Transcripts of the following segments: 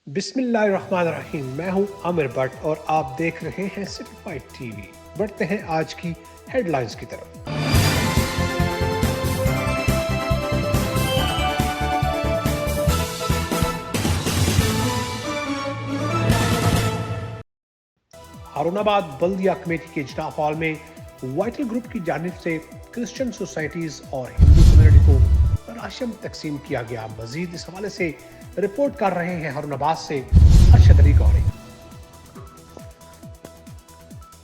बिस्मिल्लाहिर्रहमानिर्रहीम। मैं हूं आमिर भट्ट और आप देख रहे हैं सिटीफाइड टीवी। बढ़ते हैं आज की हेडलाइंस की तरफ। हारूनाबाद बल्दिया कमेटी के इजलास हॉल में वाइटल ग्रुप की जानिब से क्रिश्चियन सोसाइटीज और हिंदू कम्युनिटी को राशन तकसीम किया गया। मजीद इस हवाले से रिपोर्ट कर रहे हैं हारूनाबाद से अरशद अली गौरी।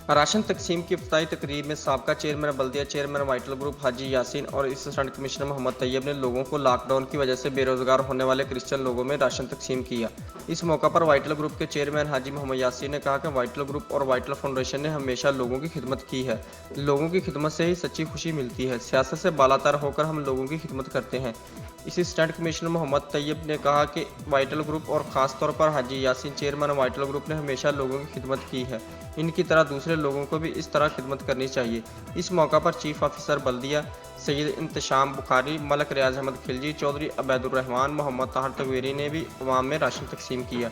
राशन तकसीम की इफ्तारी तकरीब में साबका चेयरमैन बल्दिया, चेयरमैन वाइटल ग्रुप हाजी यासीन और असिस्टेंट कमिश्नर मोहम्मद तैयब ने लोगों को लॉकडाउन की वजह से बेरोजगार होने वाले क्रिश्चियन लोगों में राशन तकसीम किया। इस मौका पर वाइटल ग्रुप के चेयरमैन हाजी मोहम्मद यासीन ने कहा कि वाइटल ग्रुप और वाइटल फाउंडेशन ने हमेशा लोगों की खिदमत की है। लोगों की खिदमत से ही सच्ची खुशी मिलती है। सियासत से बालातर होकर हम लोगों की खिदमत करते हैं। असिस्टेंट कमिश्नर मोहम्मद तैयब ने कहा कि वाइटल ग्रुप और ख़ास तौर पर हाजी यासीन चेयरमैन वाइटल ग्रुप ने हमेशा लोगों की खिदमत की है। इनकी तरह दूसरे लोगों को भी इस तरह खिदमत करनी चाहिए। इस मौका पर चीफ ऑफिसर बल्दिया सैयद इंतशाम बुखारी, मलक रियाज अहमद खिलजी, चौधरी अबैदुर्रहमान, मोहम्मद ताहर तगवेरी ने भी अवाम में राशन तकसीम किया।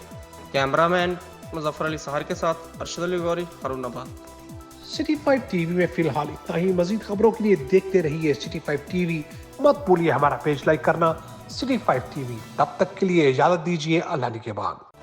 कैमरामैन मुजफ्फर अली सहर के साथ अरशद अली गौरी, हारूनाबाद। सिटीफाइड टीवी में फिलहाल इतना ही। मजीद खबरों के लिए देखते रहिए सिटीफाइड टीवी। मत भूलिए हमारा पेज लाइक करना सिटीफाइड टीवी। तब तक के लिए इजाजत दीजिए। अल्लाह के बाद।